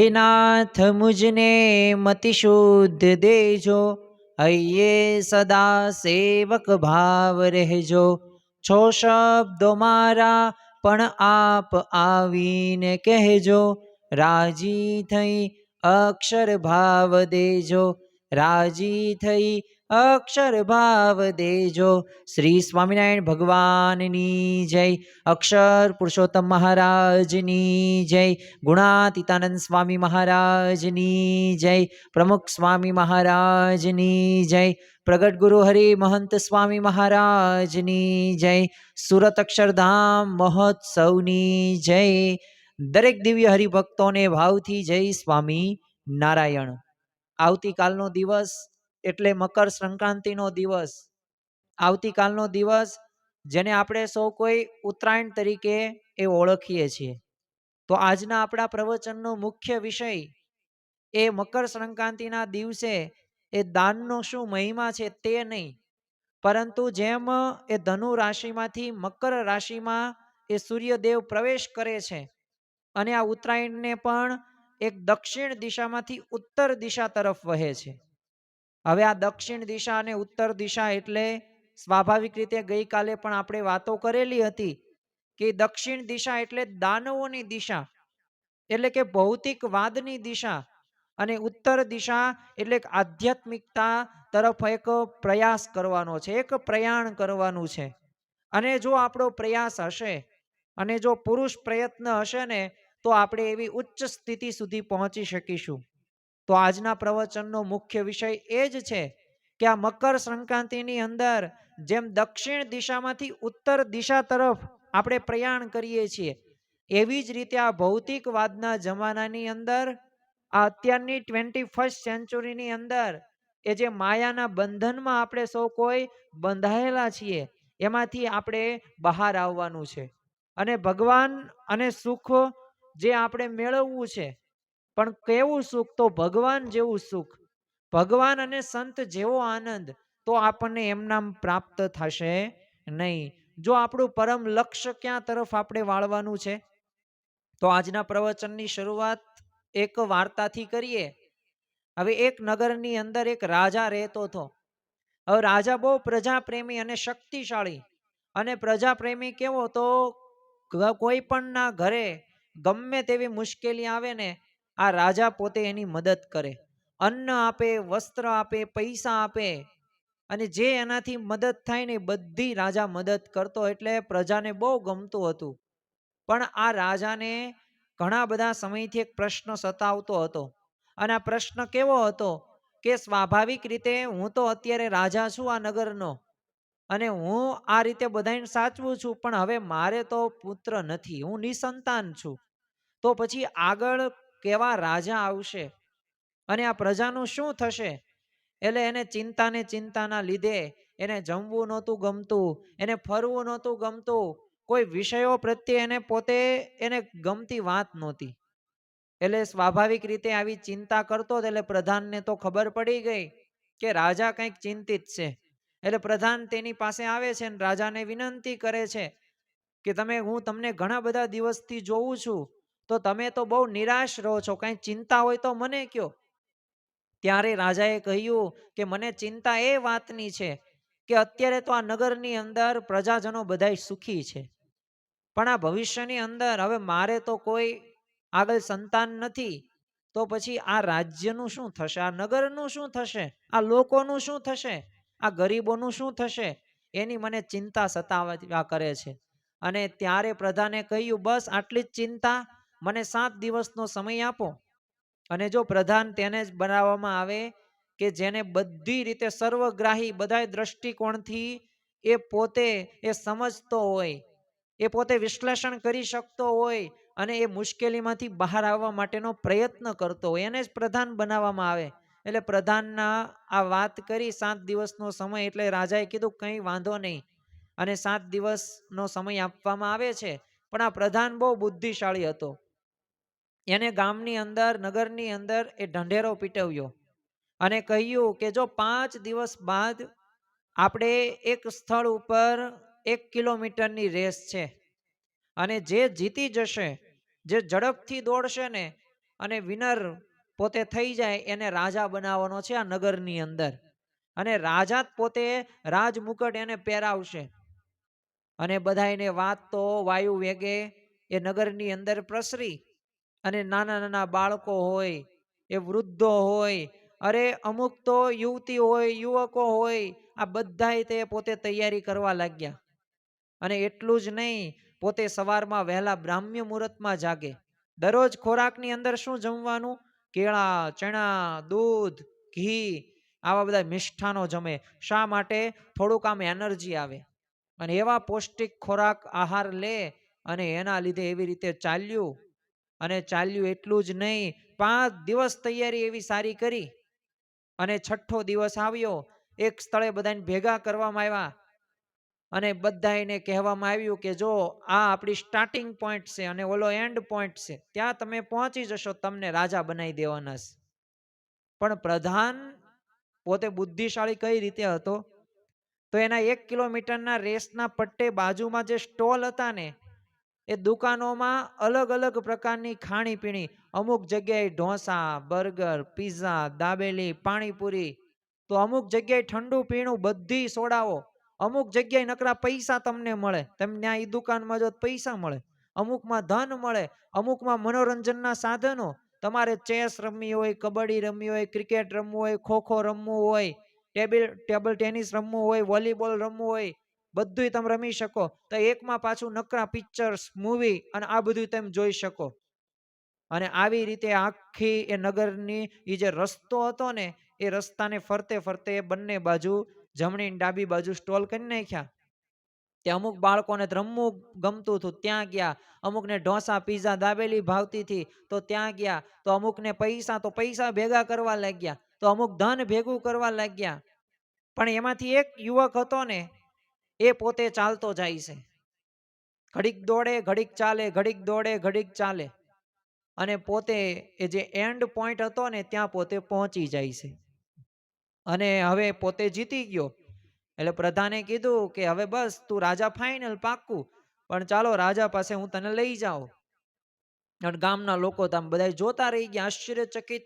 हे नाथ मुझने मति शुद्ध देजो, हइये सदा सेवक भाव रहजो। छो शब्दो मारा पण आप आवीने कहजो, राजी थई अक्षर भाव देजो, राजी थई अक्षर भाव देजो। श्री स्वामिनारायण भगवाननी जय। अक्षर पुरुषोत्तम महाराजनी जय। गुणातीतानंद स्वामी महाराजनी जय। प्रमुख स्वामी महाराजनी जय। प्रगट गुरु हरि महंत स्वामी महाराजनी जय। सुरत अक्षरधाम महोत्सवनी जय। दरेक दिव्य हरिभक्तोने भावथी जय स्वामी नारायण। આવતીકાલનો દિવસ એટલે મકર સંક્રાંતિનો દિવસ। આવતીકાલનો દિવસ જેને આપણે સૌ કોઈ ઉત્તરાયણ તરીકે એ ઓળખીએ છીએ। તો આજના આપણા પ્રવચનનો મુખ્ય વિષય એ મકર સંક્રાંતિના દિવસે એ દાનનો શું મહિમા છે તે નહીં, પરંતુ જેમ એ ધનુ રાશિમાંથી મકર રાશિમાં એ સૂર્યદેવ પ્રવેશ કરે છે અને આ ઉત્તરાયણને પણ એક દક્ષિણ દિશામાંથી ઉત્તર દિશા તરફ વહે છે। હવે આ દક્ષિણ દિશા અને ઉત્તર દિશા એટલે સ્વાભાવિક રીતે ગઈકાલે પણ આપણે વાતો કરેલી હતી કે દક્ષિણ દિશા એટલે દાનવોની દિશા, એટલે કે ભૌતિકવાદની દિશા, અને ઉત્તર દિશા એટલે આધ્યાત્મિકતા તરફ એક પ્રયાસ કરવાનો છે, એક પ્રયાણ કરવાનું છે। અને જો આપણો પ્રયાસ હશે અને જો પુરુષ પ્રયત્ન હશે ને તો આપણે એવી ઉચ્ચ સ્થિતિ સુધી પહોંચી શકીશું। તો આજના પ્રવચનનો મુખ્ય વિષય એ જ છે કે આ મકર સંક્રાંતિની અંદર જેમ દક્ષિણ દિશામાંથી ઉત્તર દિશા તરફ આપણે પ્રયાણ કરીએ છીએ, એવી જ રીતે આ ભૌતિકવાદના જમાનાની અંદર આ અત્યારની 21st સેન્ચુરીની અંદર એ જે માયાના બંધનમાં આપણે સૌ કોઈ બંધાયેલા છીએ એમાંથી આપણે બહાર આવવાનું છે અને ભગવાન અને સુખ જે આપણે મેળવવું છે, પણ કેવું સુખ? તો ભગવાન જેવું સુખ, ભગવાન અને સંત જેવો આનંદ તો આપણને એમનામ પ્રાપ્ત થશે નહીં। જો આપણું પરમ લક્ષ્ય ક્યાં તરફ આપણે વાળવાનું છે, તો આજના પ્રવચનની શરૂઆત એક વાર્તાથી કરીએ। હવે એક નગરની અંદર એક રાજા રહેતો હતો। હવે રાજા બહુ પ્રજાપ્રેમી અને શક્તિશાળી, અને પ્રજાપ્રેમી કેવો? તો કોઈ પણ ના ઘરે ગમે તેવી મુશ્કેલી આવે ને આ રાજા પોતે એની મદદ કરે, અન્ન આપે, વસ્ત્ર આપે, પૈસા આપે, અને જે એનાથી મદદ થાય ને બધી રાજા મદદ કરતો, એટલે પ્રજાને બહુ ગમતું હતું। પણ આ રાજાને ઘણા બધા સમયથી એક પ્રશ્ન સતાવતો હતો, અને આ પ્રશ્ન કેવો હતો કે સ્વાભાવિક રીતે હું તો અત્યારે રાજા છું આ નગરનો, અને હું આ રીતે બધાને સાચવું છું, પણ હવે મારે તો પુત્ર નથી, હું નિસંતાન છું, તો પછી આગળ કેવા રાજા આવશે અને આ પ્રજાનું શું થશે? એટલે એને ચિંતાના લીધે એને જમવું નહોતું ગમતું, એને ફરવું નહોતું ગમતું, કોઈ વિષયો પ્રત્યે એને પોતે એને ગમતી વાત નહોતી। એટલે સ્વાભાવિક રીતે આવી ચિંતા કરતો, એટલે પ્રધાનને તો ખબર પડી ગઈ કે રાજા કંઈક ચિંતિત છે। એટલે પ્રધાન તેની પાસે આવે છે અને રાજાને વિનંતી કરે છે કે હું તમને ઘણા બધા દિવસથી જોઉં છું, તો તમે તો બહુ નિરાશ રહો છો, કઈ ચિંતા હોય તો મને કયો। ત્યારે રાજાએ કહ્યું કે મને ચિંતા એ વાતની છે કે અત્યારે તો આ નગરની અંદર પ્રજાજનો બધા સુખી છે, પણ આ ભવિષ્યની અંદર હવે મારે તો કોઈ આગળ સંતાન નથી, તો પછી આ રાજ્યનું શું થશે? આ નગરનું શું થશે? આ લોકોનું શું થશે? આ ગરીબોનું શું થશે? એની મને ચિંતા સતાવ્યા કરે છે। અને ત્યારે પ્રધાને કહ્યું બસ આટલી જ ચિંતા, મને 7 દિવસનો સમય આપો। અને જો પ્રધાન તેને જ બનાવવામાં આવે કે જેને બધી રીતે સર્વગ્રાહી બધા દ્રષ્ટિકોણથી એ પોતે એ સમજતો હોય, એ પોતે વિશ્લેષણ કરી શકતો હોય અને એ મુશ્કેલીમાંથી બહાર આવવા માટેનો પ્રયત્ન કરતો હોય, એને જ પ્રધાન બનાવવામાં આવે। એટલે પ્રધાનના આ વાત કરી 7 દિવસનો સમય, એટલે રાજાએ કીધું કંઈ વાંધો નહીં, અને 7 દિવસનો સમય આપવામાં આવે છે। પણ આ પ્રધાન બહુ બુદ્ધિશાળી હતો, એને ગામની અંદર નગરની અંદર એ ઢંઢેરો પીટવ્યો અને કહ્યું કે જો 5 દિવસ બાદ આપણે એક સ્થળ ઉપર 1 કિલોમીટરની રેસ છે, અને જે જીતી જશે, જે ઝડપથી દોડશે ને અને વિનર પોતે થઈ જાય એને રાજા બનાવવાનો છે આ નગરની અંદર. અને રાજા પોતે રાજમુકટ એને પહેરાવશે. અને બધાને વાત તો વાયુ વેગે એ નગરની અંદર પ્રસરી. અને નાના નાના બાળકો હોય, એ વૃદ્ધો હોય, અરે અમુક તો યુવતી હોય, યુવકો હોય, આ બધાય તે પોતે તૈયારી કરવા લાગ્યા. અને એટલું જ નહીં, પોતે સવારમાં વહેલા બ્રાહ્મ્ય મુહૂર્તમાં જાગે. દરરોજ ખોરાકની અંદર શું જમવાનું? કેળા, ચણા, દૂધ, ઘી, આવા બધા મિષ્ઠાનો જમે. શા માટે? થોડુંક આમ એનર્જી આવે. અને એવા પૌષ્ટિક ખોરાક આહાર લે અને એના લીધે એવી રીતે ચાલ્યું. અને ચાલ્યું એટલું જ નહીં, 5 દિવસ તૈયારી એવી સારી કરી. અને છઠ્ઠો દિવસ આવ્યો, એક સ્થળે બધાને ભેગા કરવામાં આવ્યા. અને બધાને કહેવામાં આવ્યું કે જો આ આપણી સ્ટાર્ટિંગ પોઈન્ટ છે અને ઓલો એન્ડ પોઈન્ટ છે, ત્યાં તમે પહોંચી જશો, તમને રાજા બનાવી દેવાના છે. પણ પ્રધાન પોતે બુદ્ધિશાળી કઈ રીતે હતો? તો એના 1 કિલોમીટરના રેસના પટ્ટે બાજુમાં જે સ્ટોલ હતા ને, એ દુકાનોમાં અલગ અલગ પ્રકારની ખાણીપીણી, અમુક જગ્યાએ ઢોસા, બર્ગર, પીઝા, દાબેલી, પાણીપુરી, તો અમુક જગ્યાએ ઠંડુ પીણું, બધી સોડાઓ. અમુક જગ્યાએ નકરા પૈસા તમને મળે, તમને આ દુકાનમાં જો પૈસા મળે. અમુકમાં ધન મળે, અમુકમાં મનોરંજનના સાધનો. તમારે ચેસ રમવી હોય, કબડ્ડી રમવી હોય, ક્રિકેટ રમવું હોય, ખોખો રમવું હોય, ટેબલ ટેનિસ રમવું હોય, વોલીબોલ રમવું હોય, બધું તમે રમી શકો. તો એકમાં પાછું નકરા પિક્ચર્સ, મૂવી અને આ બધું તમે જોઈ શકો. અને આવી રીતે આખી એ નગરની એ જે રસ્તો હતો ને, એ રસ્તાને ફરતે ફરતે બંને બાજુ જમણી ડાબી બાજુ સ્ટોલ કરી નાખ્યા. ત્યાં અમુક બાળકોને રમવું ગમતું હતું, ત્યાં ગયા. અમુકને ઢોસા, પીઝા, દાબેલી ભાવતી હતી, તો ત્યાં ગયા. તો અમુકને પૈસા, તો પૈસા ભેગા કરવા લાગ્યા. તો અમુક ધન ભેગું કરવા લાગ્યા. પણ એમાંથી એક યુવક હતો ને, એ પોતે ચાલતો જાય છે. ઘડીક દોડે, ઘડીક ચાલે, ઘડીક દોડે, ઘડીક ચાલે. અને પોતે એ જે એન્ડ પોઈન્ટ હતો ને, ત્યાં પોતે પહોંચી જાય છે. અને હવે પોતે જીતી ગયો. એટલે પ્રધાને કીધું કે હવે બસ તું રાજા ફાઇનલ, પાક્કું. પણ ચાલો રાજા પાસે હું તને લઈ જાઉં. અને ગામના લોકો તો આમ બધા જોતા રહી ગયા, આશ્ચર્યચકિત.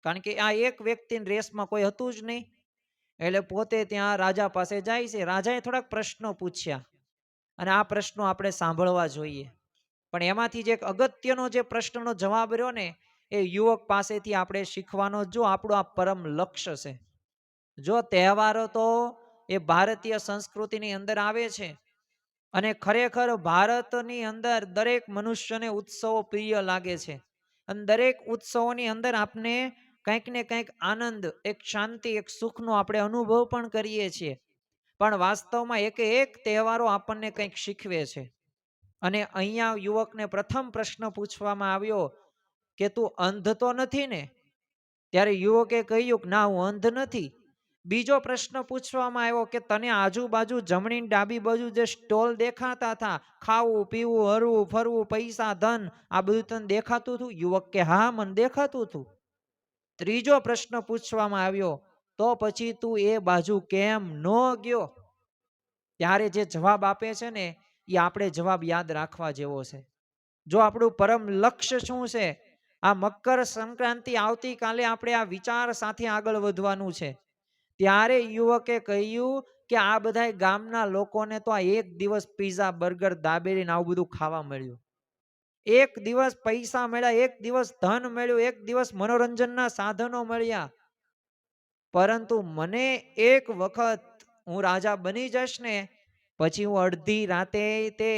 કારણ કે આ એક વ્યક્તિની રેસમાં કોઈ હતું જ નહીં. એટલે પોતે ત્યાં રાજા પાસે જાય છે. રાજાએ થોડાક પ્રશ્નો પૂછ્યા અને આ પ્રશ્નો આપણે સાંભળવા જોઈએ. પણ એમાંથી જે એક અગત્યનો જે પ્રશ્નનો જવાબ રહ્યો ને, એ યુવક પાસેથી આપણે શીખવાનો, જો આપણું આ પરમ લક્ષ્ય છે. જો તહેવારો તો એ ભારતીય સંસ્કૃતિની અંદર આવે છે. અને ખરેખર ભારતની અંદર દરેક મનુષ્યને ઉત્સવો પ્રિય લાગે છે. અને દરેક ઉત્સવોની અંદર આપણે કંઈક ને કંઈક આનંદ, એક શાંતિ, એક સુખનો આપણે અનુભવ પણ કરીએ છીએ. પણ વાસ્તવમાં એક તહેવારો આપણને કંઈક શીખવે છે. અને અહીંયા યુવકને પ્રથમ પ્રશ્ન પૂછવામાં આવ્યો કે તું અંધ તો નથી ને? ત્યારે યુવકે કહ્યું કે ના, હું અંધ નથી. બીજો પ્રશ્ન પૂછવામાં આવ્યો કે તને આજુબાજુ જમણી ડાબી બાજુ જે સ્ટોલ દેખાતા હતા, ખાવું, પીવું, હરવું, ફરવું, પૈસા, ધન, આ બધું તને દેખાતું હતું? યુવક કે હા, મને દેખાતું હતું. ત્રીજો પ્રશ્ન પૂછવામાં આવ્યો, તો પછી તું એ બાજુ કેમ ન ગયો? ત્યારે જે જવાબ આપે છે ને, એ આપણે જવાબ યાદ રાખવા જેવો છે. જો આપણું પરમ લક્ષ્ય શું છે, આ મકર સંક્રાંતિ આવતીકાલે આપણે આ વિચાર સાથે આગળ વધવાનું છે. ત્યારે યુવકે કહ્યું કે આ બધા ગામના લોકોને તો આ એક દિવસ પીઝા, બર્ગર, દાબેલી ને આવું બધું ખાવા મળ્યું. એક દિવસ પૈસા મળ્યા, એક દિવસ ધન મળ્યું, એક દિવસ મનોરંજનના સાધનો મળ્યા. પરંતુ મને એક વખત હું રાજા બની જઈશ ને, પછી હું અડધી રાતે તે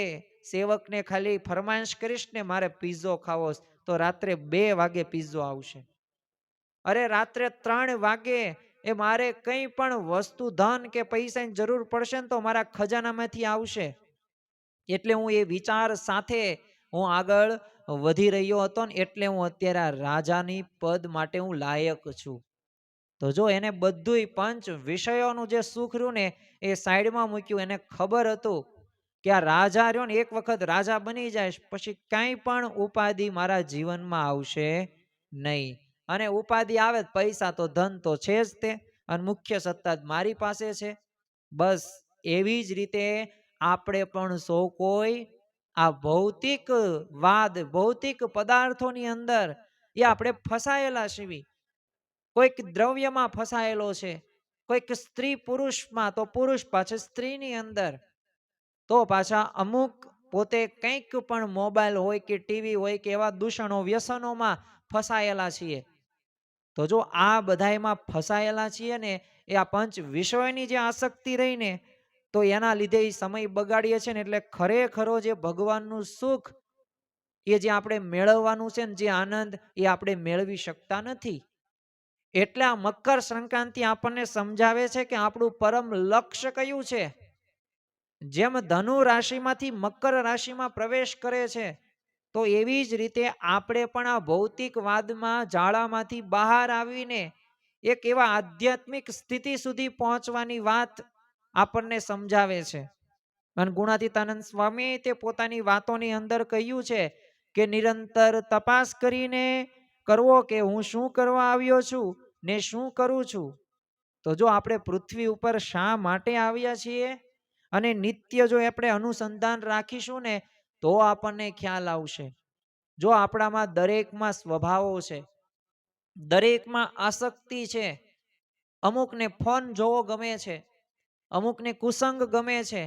સેવકને ખાલી ફરમાઈશ કરીશ ને મારે પીઝો ખાવો, તો રાત્રે 2 વાગે પીઝો આવશે. અરે રાત્રે 3 વાગે એ મારે કંઈ પણ વસ્તુ, ધન કે પૈસાની જરૂર પડશે ને, તો મારા ખજાનામાંથી આવશે. એટલે હું એ વિચાર સાથે હું આગળ વધી રહ્યો હતો ને, એટલે હું અત્યારે આ રાજાની પદ માટે હું લાયક છું. તો જો એને બધુંય પંચ વિષયોનું જે સુખ રહ્યું ને, એ સાઈડમાં મૂક્યું. એને ખબર હતું કે આ રાજા રહ્યો ને, એક વખત રાજા બની જાય પછી કાંઈ પણ ઉપાધિ મારા જીવનમાં આવશે નહીં. અને ઉપાધિ આવે, પૈસા તો ધન તો છે જ તે, અને મુખ્ય સત્તા મારી પાસે છે. બસ એવી જ રીતે આપણે પણ સૌ કોઈ આ ભૌતિક વાદ, ભૌતિક પદાર્થોની અંદર એ આપણે ફસાયેલા છીએ. કોઈક દ્રવ્યમાં ફસાયેલો છે, કોઈક સ્ત્રી પુરુષમાં, તો પુરુષ પાછળ સ્ત્રીની અંદર, તો પાછા અમુક પોતે કંઈક પણ મોબાઈલ હોય કે ટીવી હોય કે એવા દૂષણો વ્યસનોમાં ફસાયેલા છીએ. તો જો આ બધાયમાં ફસાયેલા છીએ ને, એ આ પંચ વિષયોની જે આસક્તિ રહીને, તો એના લીધે એ સમય બગાડીએ છીએ ને, એટલે ખરેખરો જે ભગવાનનું સુખ એ જે આપણે મેળવવાનું છે ને, જે આનંદ એ આપણે મેળવી શકતા નથી. એટલે આ મકર સંક્રાંતિ આપણને સમજાવે છે કે આપણું પરમ લક્ષ્ય કયું છે. જેમ ધનુ રાશિમાંથી મકર રાશિમાં પ્રવેશ કરે છે, તો એવી જ રીતે આપણે પણ આ ભૌતિકવાદમાં જાળામાંથી બહાર આવીને એક એવા આધ્યાત્મિક સ્થિતિ સુધી પહોંચવાની વાત આપણને સમજાવે છે. અને ગુણાતીતાનંદ સ્વામી તે પોતાની વાતોની અંદર કહ્યું છે કે નિરંતર તપાસ કરીને કરવો કે હું શું કરવા આવ્યો છું ને શું કરું છું. તો જો આપણે પૃથ્વી ઉપર શા માટે આવ્યા છીએ અને નિત્ય જો આપણે અનુસંધાન રાખીશું ને, તો આપણને ખ્યાલ આવશે. જો આપણામાં દરેકમાં સ્વભાવો છે, દરેકમાં આસક્તિ છે. અમુકને ફોન જોવો ગમે છે, અમુકને કુસંગ ગમે છે,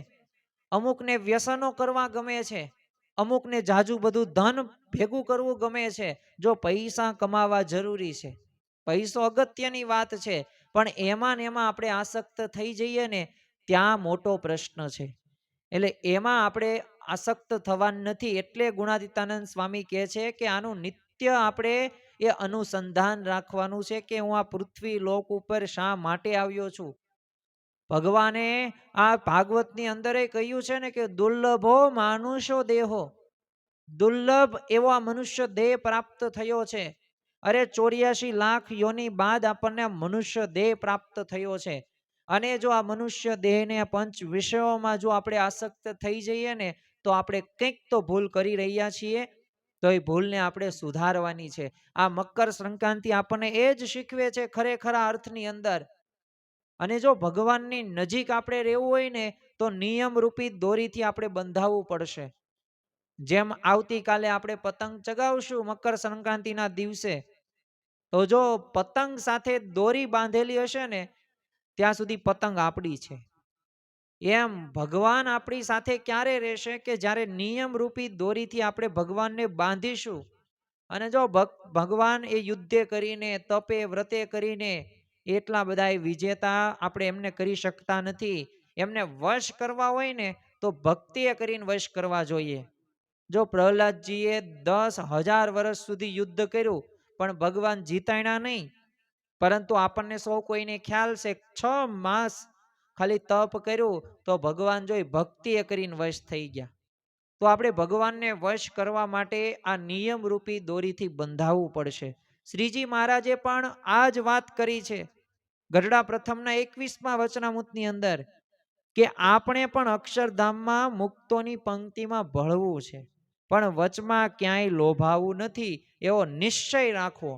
અમુકને વ્યસનો કરવા ગમે છે, અમુકને જાજુ બધું ધન ભેગું કરવું ગમે છે. જો પૈસા કમાવા જરૂરી છે, પૈસો અગત્યની વાત છે, પણ એમાં ને એમાં આપણે આસક્ત થઈ જઈએ ને, ત્યાં મોટો પ્રશ્ન છે. એટલે એમાં આપણે આસક્ત થવાનું નથી. એટલે ગુણાતીતાનંદ સ્વામી કહે છે કે આનું નિત્ય આપણે એ અનુસંધાન રાખવાનું છે કે હું આ પૃથ્વી લોક ઉપર શા માટે આવ્યો છું. ભગવાને આ ભાગવતની અંદર કહ્યું છે ને કે દુર્લભો માનુષો દેહો, દુર્લભ એવો આ મનુષ્ય દેહ પ્રાપ્ત થયો છે. અરે 84 લાખ યોની બાદ આપણને મનુષ્ય દેહ પ્રાપ્ત થયો છે. અને જો આ મનુષ્ય દેહને પંચ વિષયોમાં જો આપણે આસક્ત થઈ જઈએ ને, તો આપણે કંઈક તો ભૂલ કરી રહ્યા છીએ. તો એ ભૂલને આપણે સુધારવાની છે. આ મકર સંક્રાંતિ આપણને એ જ શીખવે છે ખરેખર અર્થની અંદર. અને જો ભગવાનની નજીક આપણે રહેવું હોય ને, તો નિયમ રૂપી દોરીથી આપણે બંધાવવું પડશે. જેમ આવતીકાલે આપણે પતંગ ચગાવશું મકર સંક્રાંતિના દિવસે, તો જો પતંગ સાથે દોરી બાંધેલી હશે ને, ત્યાં સુધી પતંગ આપણી છે. એમ ભગવાન આપણી સાથે ક્યારે રહેશે કે જ્યારે નિયમ રૂપી દોરીથી આપણે ભગવાનને બાંધીશું. અને જો ભગવાન એ યુદ્ધે કરીને, તપે વ્રતે કરીને એટલા બધા વિજેતા આપણે એમને કરી શકતા નથી. એમને વશ કરવા હોય ને, તો ભક્તિએ કરીને વશ કરવા જોઈએ. જો પ્રહલાદજીએ 10,000 વર્ષ સુધી યુદ્ધ કર્યું, પણ ભગવાન જીતાડ્યા નહીં. પરંતુ આપણને સૌ કોઈને ખ્યાલ છે 6 માસ ખાલી તપ કર્યું, તો ભગવાન જોઈ ભક્તિએ કરીને વશ થઈ ગયા. તો આપણે ભગવાનને વશ કરવા માટે આ નિયમ રૂપી દોરીથી બંધાવવું પડશે. શ્રીજી મહારાજે પણ આ જ વાત કરી છે ગઢડા પ્રથમના 21મા વચનામૃતની અંદર, કે આપણે પણ અક્ષરધામમાં મુક્તોની પંક્તિમાં ભળવું છે, પણ વચમાં ક્યાંય લોભાવું નથી, એવો નિશ્ચય રાખવો.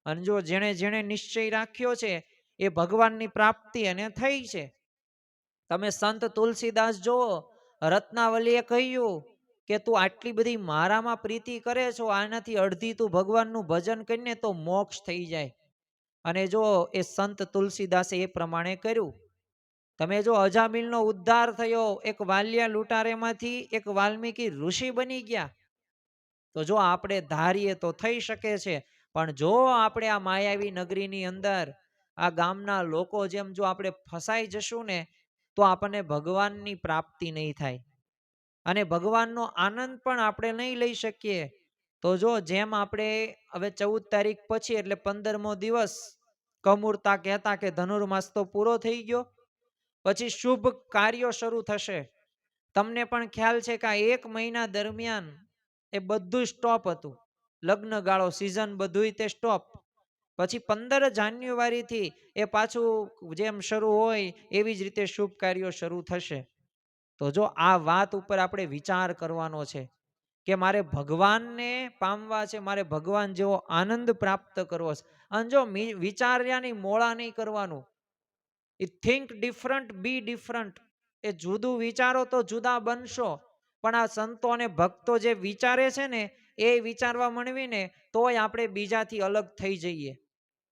અને જો જેણે જેણે નિશ્ચય રાખ્યો છે, એ ભગવાનની પ્રાપ્તિ એને થઈ છે. તમે સંત તુલસીદાસ જુઓ, રત્નાવલીએ કહ્યું કે તું આટલી બધી મારામાં પ્રીતિ કરે છો, આનાથી અડધી તું ભગવાનનું ભજન કરીને તો મોક્ષ થઈ જાય. અને જો એ સંત તુલસીદાસે એ પ્રમાણે કર્યું. તમે જો અજામિલનો ઉદ્ધાર થયો, એક વાલિયા લૂંટારેમાંથી એક વાલ્મીકી ઋષિ બની ગયા. તો જો આપણે ધારીએ તો થઈ શકે છે, પણ જો આપણે આ માયાવી નગરીની અંદર આ ગામના લોકો જેમ જો આપણે ફસાઈ જશું ને, તો આપણને ભગવાનની પ્રાપ્તિ નહીં થાય અને ભગવાનનો આનંદ પણ આપણે નહીં લઈ શકીએ. તો જો જેમ આપણે હવે 14 તારીખ પછી એટલે 15મો દિવસ કમુરતા કહેતા કે ધનુર્માસ તો પૂરો થઈ ગયો, પછી શુભ કાર્યો શરૂ થશે. તમને પણ ખ્યાલ છે કે આ 1 મહિના દરમિયાન એ બધું સ્ટોપ હતું. લગ્ન ગાળો સિઝન બધું તે સ્ટોપ. પછી 15 જાન્યુઆરીથી એ પાછું જેમ શરૂ હોય એવી જ રીતે શુભ કાર્યો શરૂ થશે. તો જો આ વાત ઉપર આપણે વિચાર કરવાનો છે કે મારે ભગવાનને પામવા છે, મારે ભગવાન જેવો આનંદ પ્રાપ્ત કરવો છે. અને જો વિચાર્યાની મોળા નહીં કરવાનું. એ થિંક ડિફરન્ટ બી ડિફરન્ટ. એ જુદું વિચારો તો જુદા બનશો. પણ આ સંતો અને ભક્તો જે વિચારે છે ને, એ વિચારવા માંડવીને તોય આપણે બીજાથી અલગ થઈ જઈએ.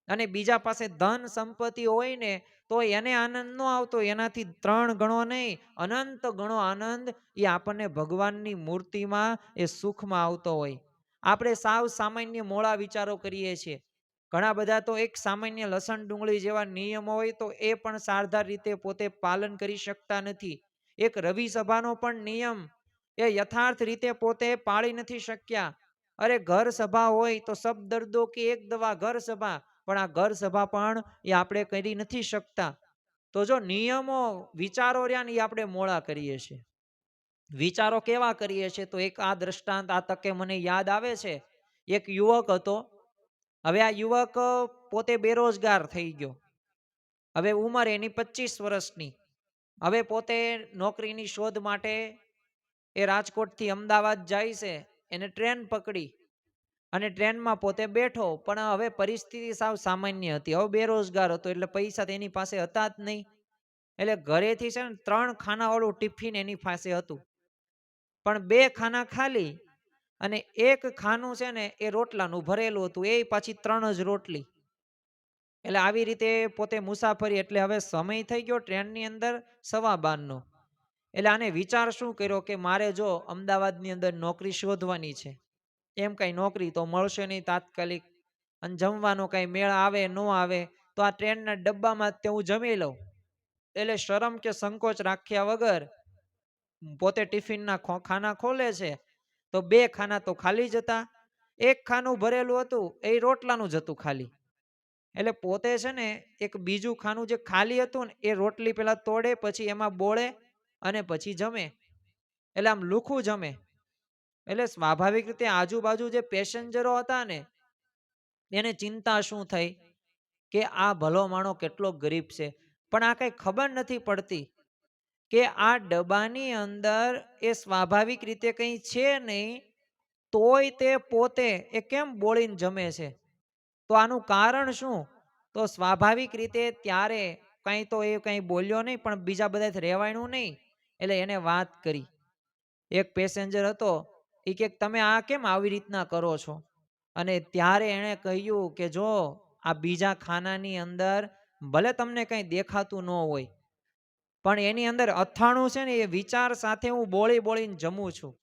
અને બીજા પાસે ધન સંપત્તિ હોય ને તો એને આનંદ ન આવતો, એનાથી 3 ગણો નહીં, અનંત ગણો આનંદ એ આપણને ભગવાનની મૂર્તિમાં એ સુખમાં આવતો હોય. આપણે સાવ સામાન્ય મોળા વિચારો કરીએ છીએ. ઘણા બધા તો એક સામાન્ય લસણ ડુંગળી જેવા નિયમો હોય તો એ પણ સારધાર રીતે પોતે પાલન કરી શકતા નથી. એક રવિ સભાનો પણ નિયમ એ યથાર્થ રીતે પોતે પાળી નથી શક્યા. અરે ઘર સભા હોય તો સબ દર્દો કે એક દવા ઘર સભા, પણ આ ઘર સભા પણ એ આપણે કરી નથી શકતા. તો જો નિયમો વિચારો રહ્યા ને એ આપણે મોળા કરીએ છીએ. વિચારો કેવા કરીએ છીએ તો એક આ દ્રષ્ટાંત આ તકે મને યાદ આવે છે. એક યુવક હતો. હવે આ યુવક પોતે બેરોજગાર થઈ ગયો. હવે ઉંમર એની 25 વર્ષની. હવે પોતે નોકરીની શોધ માટે એ રાજકોટથી અમદાવાદ જાય છે. એને ટ્રેન પકડી અને ટ્રેનમાં પોતે બેઠો, પણ હવે પરિસ્થિતિ સાવ સામાન્ય હતી. હવે બેરોજગાર હતો એટલે પૈસા તેની પાસે હતા જ નહીં. એટલે ઘરેથી છે ને 3 ખાનાવાળું ટિફિન એની પાસે હતું, પણ 2 ખાના ખાલી અને 1 ખાનું છે ને એ રોટલાનું ભરેલું હતું, એ પાછી 3 જ રોટલી. એટલે આવી રીતે પોતે મુસાફરી, એટલે હવે સમય થઈ ગયો ટ્રેનની અંદર 12:15નો. એટલે આને વિચાર શું કર્યો કે મારે જો અમદાવાદની અંદર નોકરી શોધવાની છે, એમ કઈ નોકરી તો મળશે નહીં તાત્કાલિક, અને જમવાનો કઈ મેળ આવે ન આવે તો આ ટ્રેનના ડબ્બામાં તે હું જમી લઉં. એટલે શરમ કે સંકોચ રાખ્યા વગર પોતે ટિફિનના ખાના ખોલે છે તો 2 ખાના તો ખાલી જ હતા. 1 ખાનું ભરેલું હતું એ રોટલાનું જ હતું ખાલી. એટલે પોતે છે ને એક બીજું ખાનું જે ખાલી હતું ને એ રોટલી પેલા તોડે, પછી એમાં બોળે અને પછી જમે. એટલે આમ લુખું જમે. એટલે સ્વાભાવિક રીતે આજુબાજુ જે પેસેન્જરો હતા ને એને ચિંતા શું થઈ કે આ ભલો માણો કેટલો ગરીબ છે, પણ આ કઈ ખબર નથી પડતી કે આ ડબ્બાની અંદર એ સ્વાભાવિક રીતે કંઈ છે નહીં, તોય તે પોતે એ કેમ બોળીને જમે છે. તો આનું કારણ શું? તો સ્વાભાવિક રીતે ત્યારે કંઈ તો એ કંઈ બોલ્યો નહીં, પણ બીજા બધા રહેવાયનું નહીં. એટલે એને વાત કરી. એક પેસેન્જર હતો, એ કે તમે આ કેમ આવી રીતના કરો છો? અને ત્યારે એણે કહ્યું કે જો આ બીજા ખાનાની અંદર ભલે તમને કંઈ દેખાતું ન હોય, પણ એની અંદર અથાણું છે ને એ વિચાર સાથે હું બોળી બોળીને જમું છું.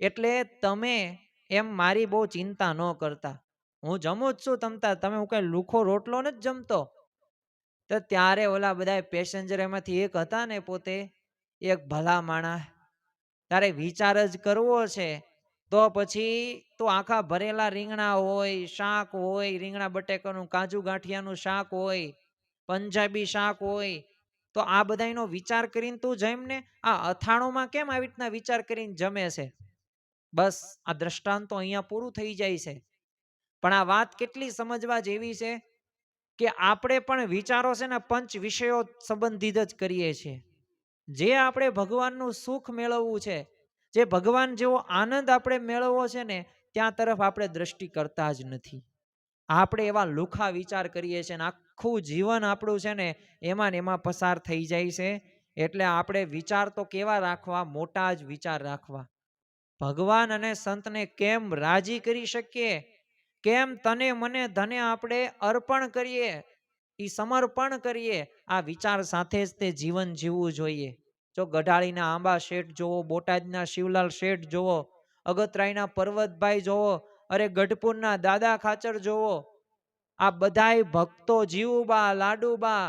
એટલે તમે એમ મારી બહુ ચિંતા ન કરતા, હું જમું જ છું તમતા, તમે હું કઈ લુખો રોટલો નથી જમતો. તો ત્યારે ઓલા બધા પેસેન્જર એમાંથી એક હતા ને પોતે એક ભલા માણસ, તારે વિચાર જ કરવો છે તો પછી તો આખા ભરેલા રીંગણા હોય, શાક હોય, રીંગણા બટેકાનું કાજુ ગાંઠિયાનું શાક હોય, પંજાબી શાક હોય, તો આ બધાનો વિચાર કરીને તું જમને આ અથાણુંમાં કેમ આવી રીતના વિચાર કરીને જમે છે? બસ આ દ્રષ્ટાંત તો અહીંયા પૂરું થઈ જાય છે. પણ આ વાત કેટલી સમજવા જેવી છે કે આપણે પણ વિચારો છે ને પંચ વિષયો સંબંધિત જ કરીએ છીએ. જે આપણે ભગવાનનું સુખ મેળવવું છે, જે ભગવાન જેવો આનંદ આપણે મેળવવો છે ને ત્યાં તરફ આપણે દ્રષ્ટિ કરતા જ નથી. આપણે એવા લુખા વિચાર કરીએ છીએ ને આખું જીવન આપણું છે ને એમાં પસાર થઈ જાય છે. એટલે આપણે વિચાર તો કેવા રાખવા? મોટા જ વિચાર રાખવા. ભગવાન અને સંતને કેમ રાજી કરી શકીએ, કેમ તને મને ધને આપણે અર્પણ કરીએ, એ સમર્પણ કરીએ, આ વિચાર સાથે જ તે જીવન જીવવું જોઈએ. જો ગઢાળીના આંબા શેઠ જોવો, બોટાદના શિવલાલ શેઠ જોવો, અગતરાયના પર્વતભાઈ જોવો, અરે ગઢપુરના દાદા ખાચર જોવો, આ બધાય ભક્તો, જીવુબા, લાડુબા,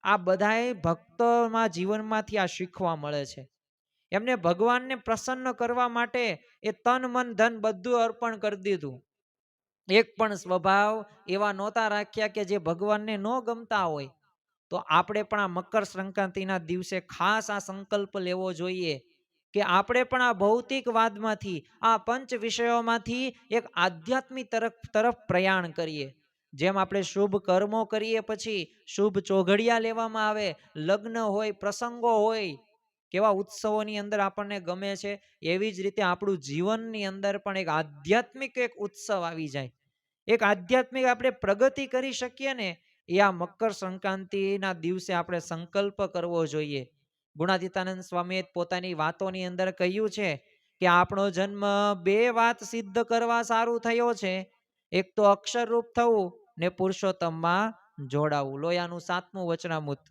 આ બધાય ભક્તોમાં જીવનમાંથી આ શીખવા મળે છે. એમને ભગવાનને પ્રસન્ન કરવા માટે એ તન મન ધન બધું અર્પણ કરી દીધું. એક પણ સ્વભાવ એવા નહોતા રાખ્યા કે જે ભગવાનને ન ગમતા હોય. તો આપણે પણ આ મકર સંક્રાંતિના દિવસે ખાસ આ સંકલ્પ લેવો જોઈએ કે આપણે પણ આ ભૌતિકવાદમાંથી, આ પંચ વિષયોમાંથી એક આધ્યાત્મિક તરફ પ્રયાણ કરીએ. જેમ આપણે શુભ કર્મો કરીએ પછી શુભ ચોઘડિયા લેવામાં આવે, લગ્ન હોય, પ્રસંગો હોય, કેવા ઉત્સવોની અંદર આપણને ગમે છે, એવી જ રીતે આપણું જીવનની અંદર પણ એક આધ્યાત્મિક એક ઉત્સવ આવી જાય, એક આધ્યાત્મિક આપણે પ્રગતિ કરી શકીએ ને, એ આ મકર સંક્રાંતિના દિવસે આપણે સંકલ્પ કરવો જોઈએ. ગુણાતીતાનંદ સ્વામીએ પોતાની વાતોની અંદર કહ્યું છે કે આપણો જન્મ બે વાત સિદ્ધ કરવા સારું થયો છે. એક તો અક્ષરરૂપ થવું ને પુરુષોત્તમમાં જોડાવું. લોયાનું 7મું વચનામૃત.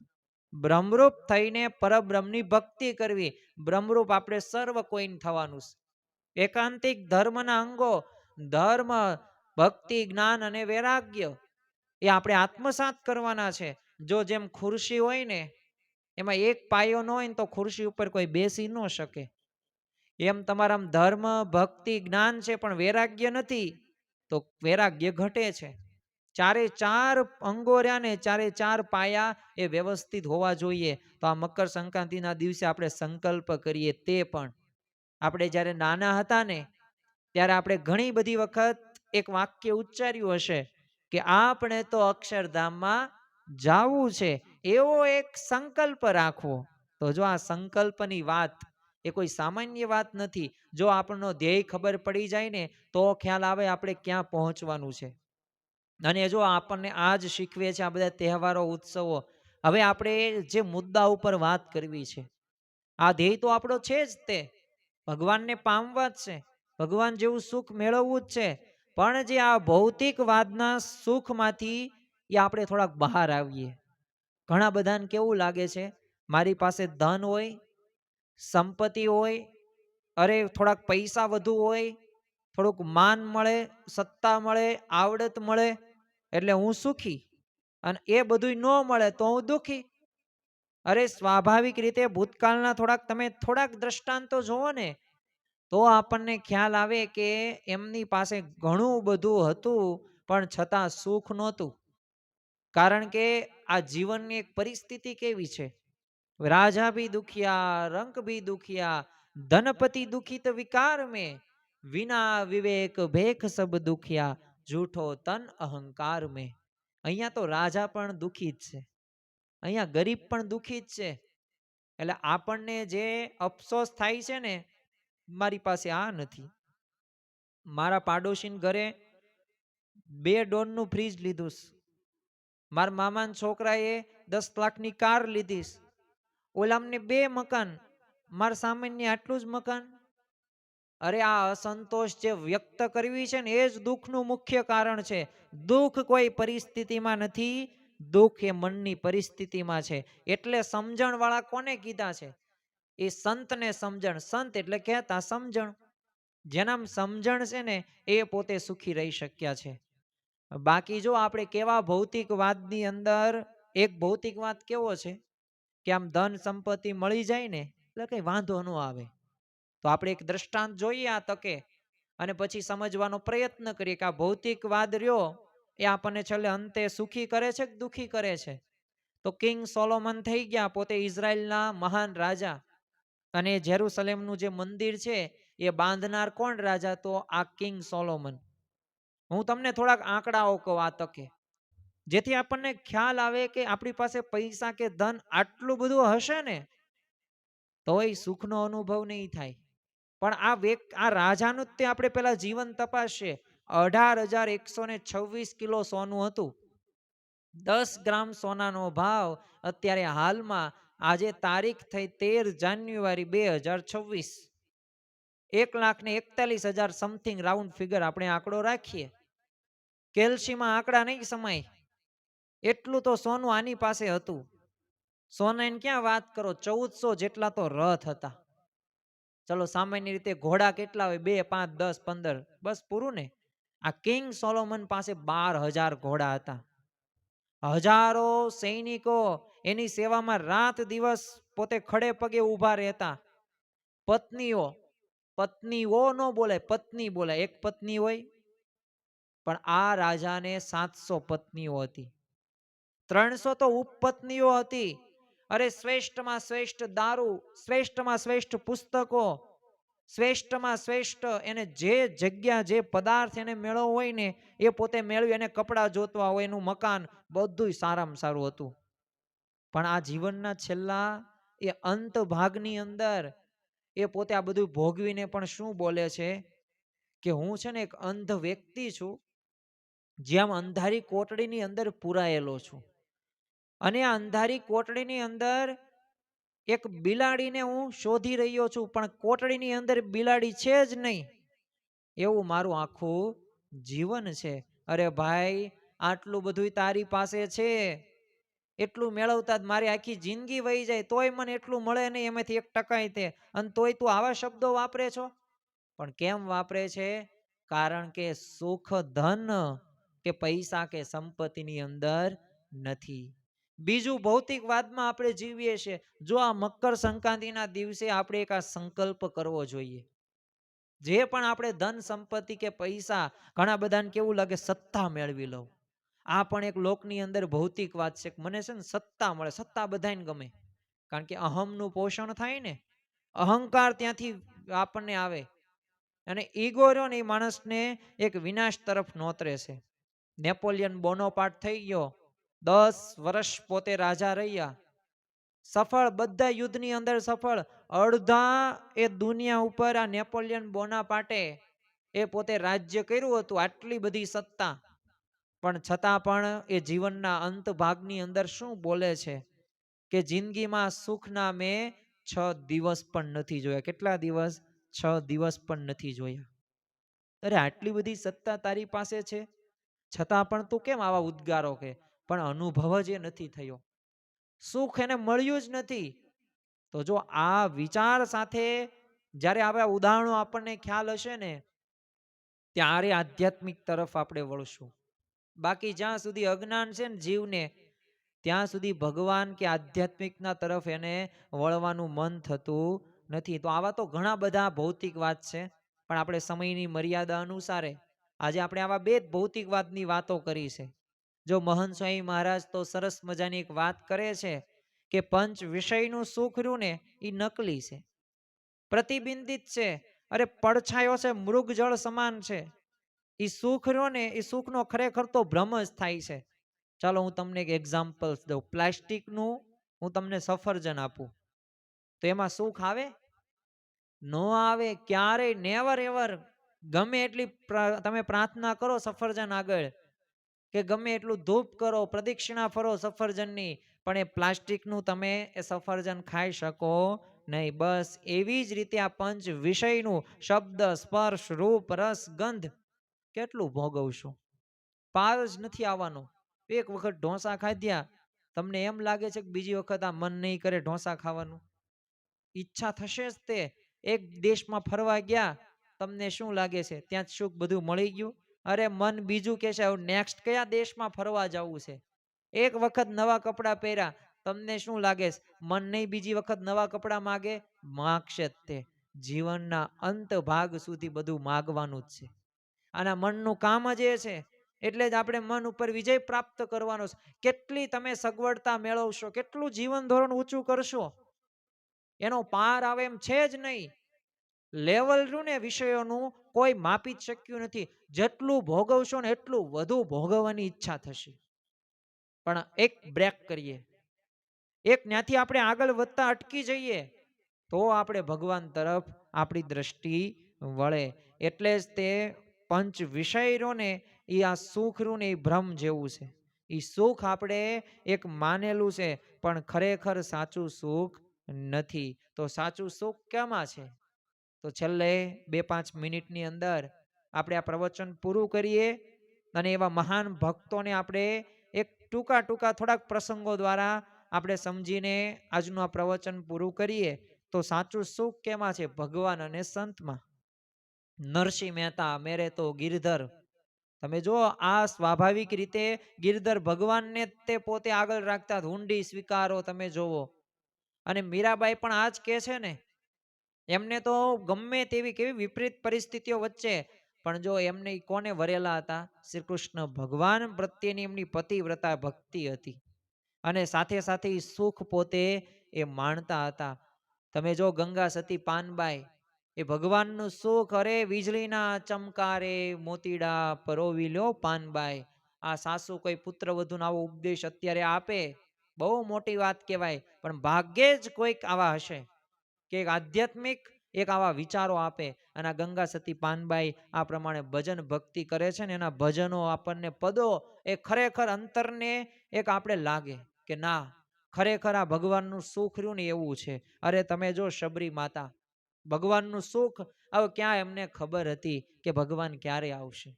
બ્રહ્મરૂપ થઈને પરબ્રહ્મની ભક્તિ કરવી. બ્રહ્મરૂપ આપણે સર્વ કોઈને થવાનું છે. એકાંતિક ધર્મના અંગો ધર્મ, ભક્તિ, જ્ઞાન અને વૈરાગ્ય એ આપણે આત્મસાત કરવાના છે. જો જેમ ખુરશી હોય ને એમાં એક પાયો ન હોય ને તો ખુરશી ઉપર કોઈ બેસી ન શકે. એમ તમારા ધર્મ, ભક્તિ, જ્ઞાન છે પણ વૈરાગ્ય નથી તો વૈરાગ્ય ઘટે છે. ચારે ચાર અંગો રહ્યા ને ચારે ચાર પાયા એ વ્યવસ્થિત હોવા જોઈએ. તો આ મકર સંક્રાંતિના દિવસે આપણે સંકલ્પ કરીએ. તે પણ આપણે જ્યારે નાના હતા ને ત્યારે આપણે ઘણી બધી વખત એક વાક્ય ઉચ્ચાર્યું હશે કે આપણે તો અક્ષરધામમાં જાવું છે, એવો એક સંકલ્પ રાખવો. તો જો આ સંકલ્પની વાત એ કોઈ સામાન્ય વાત નથી. જો આપણનો ધ્યેય ખબર પડી જાય ને તો ખ્યાલ આવે આપણે ક્યાં પહોંચવાનું છે. અને જો આપણને આજ શીખવે છે આ બધા તહેવારો, ઉત્સવો. હવે આપણે જે મુદ્દા ઉપર વાત કરવી છે, આ ધ્યેય તો આપણો છે જ, તે ભગવાનને પામવા જ છે, ભગવાન જેવું સુખ મેળવવું જ છે. પણ જે આ ભૌતિકવાદના સુખમાંથી એ આપણે થોડાક બહાર આવીએ. ઘણા બધાને કેવું લાગે છે, મારી પાસે ધન હોય, સંપત્તિ હોય, અરે થોડાક પૈસા વધુ હોય, થોડુંક માન મળે, સત્તા મળે, આવડત મળે એટલે હું સુખી, અને એ બધું ન મળે તો હું દુખી. અરે સ્વાભાવિક રીતે ભૂતકાળના તમે થોડાક દ્રષ્ટાંતો જોવો ને તો આપણને ખ્યાલ આવે કે એમની પાસે ઘણું બધું હતું પણ છતાં સુખ નહોતું. કારણ કે આ જીવનની એક પરિસ્થિતિ કેવી છે, રાજા ભી દુખિયા, રંક ભી દુખિયા, ધનપતિ દુખિત વિકાર में, વિના વિવેક ભેખ સબ દુખિયા, જૂઠો તન અહંકાર में. અહીંયા તો રાજા પણ દુખી જ છે, અહીંયા ગરીબ પણ દુખી જ છે. એટલે આપણને જે અફસોસ થાય છે ને, મારી પાસે આ નથી. મારા પાડોશીને ઘરે 2 ડોરનું ફ્રીજ લીધું, મારા મામાના છોકરાએ 10 લાખની કાર લીધી, ઓલામને 2 મકાન, મારા સામાન્ય આટલું જ મકાન. અરે આ અસંતોષ જે વ્યક્ત કરવી છે ને એ જ દુઃખનું મુખ્ય કારણ છે. દુઃખ કોઈ પરિસ્થિતિમાં નથી, દુઃખ એ મનની પરિસ્થિતિમાં છે. એટલે સમજણ વાળા કોને કીધા છે? એ સંતને સમજણ. સંત એટલે કહેતા સમજણ. જેનામ સમજણ છે ને એ પોતે સુખી રહી શક્યા છે. બાકી જો આપણે કેવા ભૌતિકવાદની અંદર, એક ભૌતિકવાદ કેવો છે કે આમ ધન સંપત્તિ મળી જાય ને એટલે કઈ વાંધો ન આવે. તો આપણે એક દ્રષ્ટાંત જોઈએ આ તકે અને પછી સમજવાનો પ્રયત્ન કરીએ કે આ ભૌતિકવાદ રહ્યો એ આપણને છેલ્લે અંતે સુખી કરે છે કે દુખી કરે છે. તો કિંગ સોલોમન થઈ ગયા, પોતે ઇઝરાયલના મહાન રાજા, અને જેરુસલેમનું જે મંદિર છે એ બાંધનાર કોણ રાજા? તો આ કિંગ સોલોમન. હું તમને થોડાક આંકડાઓ કહું આ તકે, જેથી આપણને ખ્યાલ આવે કે આપણી પાસે પૈસા કે ધન આટલું બધું હશે ને તોય સુખનો અનુભવ નહીં થાય. પણ આ રાજાનું તે આપણે પેલા જીવન તપાસશે. 18,126 કિલો સોનું હતું. 10 ગ્રામ સોનાનો ભાવ અત્યારે હાલમાં આજે તારીખ થઈ 13 જાન્યુઆરી 2026, 1,41,000 સમથિંગ રાઉન્ડ ફિગર આપણે આંકડો રાખીએ. કેલ્સીમાં આંકડા નહીં સમાય એટલું તો સોનું આની પાસે હતું. સોનાની ક્યાં વાત કરો, 1400 જેટલા તો રથ હતા. ચલો સામાન્ય રીતે ઘોડા કેટલા હોય? 2, 5, 10, 15, બસ પૂરું ને. આ કિંગ સોલોમન પાસે 12,000 ઘોડા હતા, હજારો સૈનિકો એની સેવામાં રાત દિવસ પોતે ખડે પગે ઊભા રહેતા. પત્નીઓ, પત્નીઓ નો બોલે, પત્ની બોલે, એક પત્ની હોય. પણ આ રાજાને 700 પત્નીઓ હતી, 300 તો ઉપપત્નીઓ હતી. અરે શ્રેષ્ઠમાં શ્રેષ્ઠ દારૂ, શ્રેષ્ઠમાં શ્રેષ્ઠ પુસ્તકો, શ્રેષ્ઠમાં શ્રેષ્ઠ એને જે જગ્યા જે પદાર્થ એને મેળવવો હોય ને એ પોતે મેળવી, એને કપડાં જોતવા હોય, એનું મકાન બધું સારામાં સારું હતું. પણ આ જીવનના છેલ્લા એ અંત ભાગની અંદર એ પોતે આ બધું ભોગવીને પણ શું બોલે છે કે હું છે ને એક અંધ વ્યક્તિ છું, જેમ અંધારી કોટડીની અંદર પુરાયેલો છું. અને આ અંધારી કોટડીની અંદર એક બિલાડીને હું શોધી રહ્યો છું પણ કોટડીની અંદર બિલાડી છે જ નહીં, એવું મારું આખું જીવન છે. અરે ભાઈ, આટલું બધું તારી પાસે છે, એટલું મેળવતા જ મારી આખી જિંદગી વહી જાય તોય મને એટલું મળે નહીં, એમાંથી 1% તે, અને તોય તું આવા શબ્દો વાપરે છો. પણ કેમ વાપરે છે? કારણ કે સુખ ધન કે પૈસા કે સંપત્તિની અંદર નથી. બીજું ભૌતિકવાદમાં આપણે જીવીએ છીએ. જો આ મકર સંક્રાંતિના દિવસે આપણે એક આ સંકલ્પ કરવો જોઈએ. જે પણ આપણે ધન સંપત્તિ કે પૈસા, ઘણા બધાને કેવું લાગે સત્તા મેળવી લઉં, આ પણ એક લોકની અંદર ભૌતિક વાત છે. મને છે ને સત્તા મળે, સત્તા બધાને ગમે, કારણ કે અહમનું પોષણ થાય ને, અહંકાર ત્યાંથી આપણને આવે, અને ઈગો રહ્યો ને એ માણસને એક વિનાશ તરફ નોતરે છે. નેપોલિયન બોનોપાર્ટ થઈ ગયો, 10 વર્ષ પોતે રાજા રહ્યા, સફળ, બધા યુદ્ધની અંદર સફળ, અડધા એ દુનિયા ઉપર આ નેપોલિયન બોનાપાર્ટે એ પોતે રાજ્ય કર્યું હતું, આટલી બધી સત્તા, પણ છતાં પણ એ જીવનના અંત ભાગની અંદર શું બોલે છે કે જિંદગીમાં સુખના મેં 6 દિવસ પણ નથી જોયા. કેટલા દિવસ? 6 દિવસ પણ નથી જોયા. અરે આટલી બધી સત્તા તારી પાસે છે, છતાં પણ તું કેમ આવા ઉદ્ગારો કે? પણ અનુભવ જ એ નથી થયો, સુખ એને મળ્યું જ નથી. તો જો આ વિચાર સાથે જ્યારે આવા ઉદાહરણો આપણને ખ્યાલ હશે ને, ત્યારે આધ્યાત્મિક તરફ આપણે વળશું. બાકી જ્યાં સુધી અજ્ઞાન છે ને જીવને, ત્યાં સુધી ભગવાન કે આધ્યાત્મિકના તરફ એને વળવાનું મન થતું નથી. તો આવા તો ઘણા બધા ભૌતિક વાત છે, પણ આપણે સમયની મર્યાદા અનુસારે આજે આપણે આવા બે જ ભૌતિકવાદની વાતો કરી છે. જો મહંત સ્વામી મહારાજ તો સરસ મજાની એક વાત કરે છે કે પંચ વિષયનું સુખ રહ્યું ને એ નકલી છે, પ્રતિબિંબિત છે. અરે પડછાયો છે, મૃગજળ સમાન છે. એ સુખ રહ્યો ને એ સુખનો ખરેખર તો ભ્રમ જ થાય છે. ચાલો હું તમને એક એક્ઝામ્પલ દઉં. પ્લાસ્ટિકનું હું તમને સફરજન આપું તો એમાં સુખ આવે? નો આવે, ક્યારેય, નેવર એવર. ગમે એટલી તમે પ્રાર્થના કરો સફરજન આગળ, કે ગમે એટલું ધૂપ કરો, પ્રદક્ષિણા ફરો સફરજનની, પણ એ પ્લાસ્ટિકનું તમે એ સફરજન ખાઈ શકો નહીં. બસ એવી જ રીતે આ પંચ વિષયનું શબ્દ, સ્પર્શ, રૂપ, રસ, ગંધ કેટલું ભોગવશું, પાર જ નથી આવવાનો. એક વખત ઢોસા ખાધ્યા, તમને એમ લાગે છે કે બીજી વખત આ મન નહીં કરે ઢોસા ખાવાનું, ઈચ્છા થશે જ તે. એક દેશમાં ફરવા ગયા, તમને શું લાગે છે ત્યાં સુખ બધું મળી ગયું? અરે મન બીજું કે છે નેક્સ્ટ કયા દેશમાં ફરવા જવું છે. એક વખત નવા કપડાં પહેર્યા, તમને શું લાગે છે મન નહીં બીજી વખત નવા કપડાં માગે? માગશે જ તે. જીવનના અંત ભાગ સુધી બધું માગવાનું જ છે. આના મનનું કામ જ એ છે. એટલે જ આપણે મન ઉપર વિજય પ્રાપ્ત કરવાનો છે. કેટલી તમે સગવડતા મેળવશો, કેટલું જીવન ધોરણ ઊંચું કરશો, એનો પાર આવે એમ છે જ નહીં. લેવલ રહ્યું ને વિષયોનું, કોઈ માપી જ શક્યું નથી. જેટલું ભોગવશો ને એટલું વધુ ભોગવવાની ઈચ્છા થશે. પણ એક બ્રેક કરીએ, એક ત્યાંથી આપણે આગળ વધતા અટકી જઈએ, તો આપણે ભગવાન તરફ આપણી દ્રષ્ટિ વળે. એટલે જ તે પંચ વિષય રહ્યો ને એ આ સુખ રહ્યું ને એ ભ્રમ જેવું છે. એ સુખ આપણે એક માનેલું છે, પણ ખરેખર સાચું સુખ નથી. તો સાચું સુખ કેમાં છે? તો છેલ્લે 2-5 મિનિટની અંદર આપણે આ પ્રવચન પૂરું કરીએ, અને એવા મહાન ભક્તોને આપણે એક ટૂંકા ટૂંકા થોડાક પ્રસંગો દ્વારા આપણે સમજીને આજનું આ પ્રવચન પૂરું કરીએ. તો સાચું સુખ કેમાં છે? ભગવાન અને સંતમાં. નરસિંહ મહેતા મેરે તો ગિરધર, તમે જો આ સ્વાભાવિક રીતે ગિરધર ભગવાનને તે પોતે આગળ રાખતા, હુંડી સ્વીકારો, તમે જોવો. અને મીરાબાઈ પણ આ જ કે છે ને, એમને તો ગમે તેવી કેવી વિપરીત પરિસ્થિતિઓ વચ્ચે પણ જો એમને કોને વરેલા હતા? શ્રી કૃષ્ણ ભગવાન પ્રત્યેની એમની પતિવ્રતા ભક્તિ હતી, અને સાથે સાથે સુખ પોતે એ માણતા હતા. તમે જો ગંગા સતી પાનબાઈ, એ ભગવાનનું સુખ, અરે વીજળીના ચમકારે મોતીડા પરોવી લ્યો પાનબાઈ. આ સાસુ કોઈ પુત્ર વધુનો આવો ઉપદેશ અત્યારે આપે, બહુ મોટી વાત કહેવાય. પણ ભાગ્યે જ કોઈક આવા હશે કે આધ્યાત્મિક એક આવા વિચારો આપે. અને ગંગા સતી પાનબાઈ આ પ્રમાણે ભજન ભક્તિ કરે છે ને, એના ભજનો આપણને પદો એ ખરેખર અંતરને એક આપણે લાગે કે ના, ખરેખર આ ભગવાનનું સુખ રહ્યું ને એવું છે. અરે તમે જો શબરી માતા, ભગવાનનું સુખ હવે ક્યાં એમને ખબર હતી કે ભગવાન ક્યારે આવશે.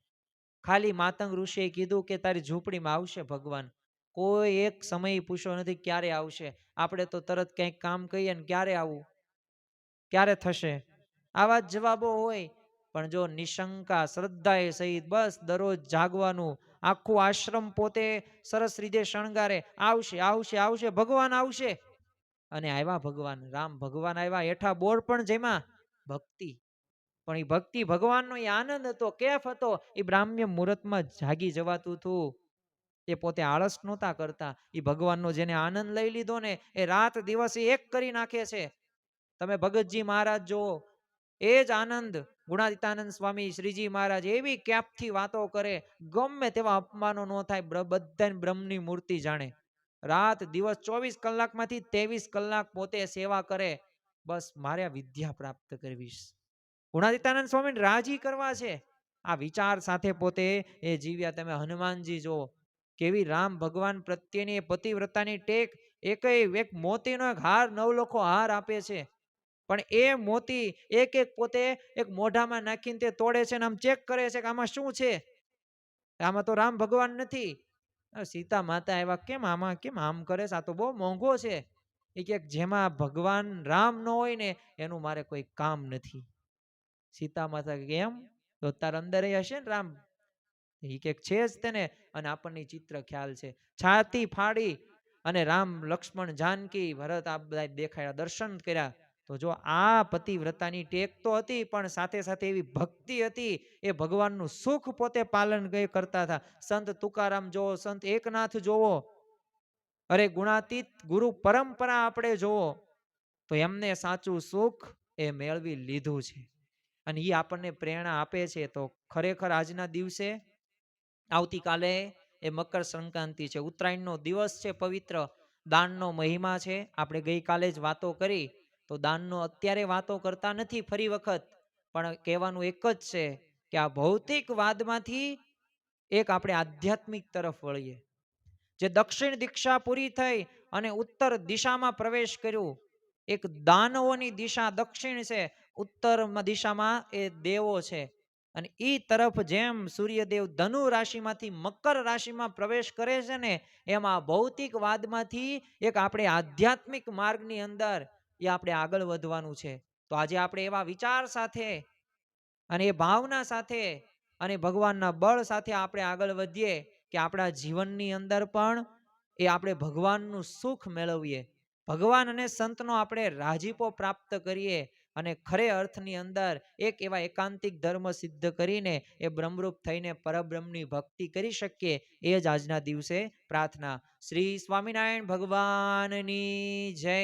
ખાલી માતંગ ઋષિએ કીધું કે તારી ઝૂંપડીમાં આવશે ભગવાન. કોઈ એક સમય પૂછ્યો નથી ક્યારે આવશે. આપણે તો તરત કંઈક કામ કહીએ ને ક્યારે આવું, ક્યારે થશે, આવા જ જવાબો હોય. પણ જો નિશંકા શ્રદ્ધાએ સહિત બસ દરરોજ જાગવાનું, આખું આશ્રમ પોતે સરસ રીતે શણગારે, આવશે આવશે આવશે ભગવાન આવશે. અને આવ્યા ભગવાન, રામ ભગવાન આવ્યા. હેઠા બોર પણ જેમાં ભક્તિ, પણ એ ભક્તિ ભગવાનનો એ આનંદ હતો, કેફ હતો, એ બ્રાહ્મ્ય મુહૂર્તમાં જાગી જવાતું હતું. એ પોતે આળસ નહોતા કરતા. એ ભગવાનનો જેને આનંદ લઈ લીધો ને એ રાત દિવસ એક કરી નાખે છે. તમે ભગતજી મહારાજ જુઓ, એ જ આનંદ ગુણાતીતાનંદ સ્વામી શ્રીજી મહારાજ એવી કેપથી વાતો કરે, ગમે તેવા અપમાનો ન થાય, બધાને બ્રહ્મની મૂર્તિ જાણે. રાત દિવસ 24 કલાકમાંથી 23 કલાક પોતે સેવા કરે. બસ મારે આ વિદ્યા પ્રાપ્ત કરવી છે, ગુણાતીતાનંદ સ્વામીને રાજી કરવા છે. આ વિચાર સાથે પોતે એ જીવ્યા. તમે હનુમાનજી જો, કેવી રામ ભગવાન પ્રત્યેની પતિવ્રતાની ટેક. એક મોતીનો એક હાર, 9 લાખો હાર આપે છે, પણ એ મોતી એક એક પોતે એક મોઢામાં નાખીને તે તોડે છે, આમ ચેક કરે છે કે આમાં શું છે, આમાં તો રામ ભગવાન નથી. સીતા માતા એવા, કેમ આમાં કેમ આમ કરે છે, આ તો બહુ મોંઘો છે. એ કે જેમાં ભગવાન રામ ન હોય ને એનું મારે કોઈ કામ નથી. સીતા માતા કેમ, તો તાર અંદર હશે ને રામ, એ કે છે જ તેને. અને આપણને ચિત્ર ખ્યાલ છે, છાતી ફાડી અને રામ લક્ષ્મણ જાનકી ભરત આ બધા દેખાયા, દર્શન કર્યા. તો જો આ પતિવ્રતાની ટેક તો હતી, પણ સાથે સાથે એવી ભક્તિ હતી. એ ભગવાનનું સુખ પોતે પાલન કરતા હતા. સંત તુકારામ જોવો, સંત એકનાથ જોવો, અરે ગુણાતીત ગુરુ પરંપરા આપણે જોવો, તો એમને સાચું સુખ એ મેળવી લીધું છે. અને એ આપણને પ્રેરણા આપે છે. તો ખરેખર આજના દિવસે, આવતીકાલે એ મકર સંક્રાંતિ છે, ઉત્તરાયણનો દિવસ છે પવિત્ર, દાનનો મહિમા છે. આપણે ગઈકાલે જ વાતો કરી, તો દાનનો અત્યારે વાતો કરતા નથી ફરી વખત, પણ કહેવાનું એક જ છે કે આ ભૌતિકવાદમાંથી એક આપણે આધ્યાત્મિક તરફ વળીએ. જે દક્ષિણ દીક્ષા પૂરી થઈ અને ઉત્તર દિશામાં પ્રવેશ કર્યું, એક દાનવોની દિશા દક્ષિણ છે, ઉત્તર દિશામાં એ દેવો છે. અને એ તરફ જેમ સૂર્યદેવ ધનુ રાશિમાંથી મકર રાશિમાં પ્રવેશ કરે છે ને, એમાં ભૌતિકવાદમાંથી એક આપણે આધ્યાત્મિક માર્ગની અંદર એ આપણે આગળ વધવાનું છે. તો આજે આપણે એવા વિચાર સાથે અને એ ભાવના સાથે અને ભગવાનના બળ સાથે આપણે આગળ વધીએ કે આપણા જીવનની અંદર પણ એ આપણે ભગવાનનું સુખ મેળવીએ, ભગવાન અને સંતનો આપણે રાજીપો પ્રાપ્ત કરીએ અને ખરે અર્થની અંદર એક એવા એકાંતિક ધર્મ સિદ્ધ કરીને એ બ્રહ્મરૂપ થઈને પરબ્રહ્મની ભક્તિ કરી શકીએ. એ જ આજના દિવસે પ્રાર્થના. શ્રી સ્વામિનારાયણ ભગવાનની જય.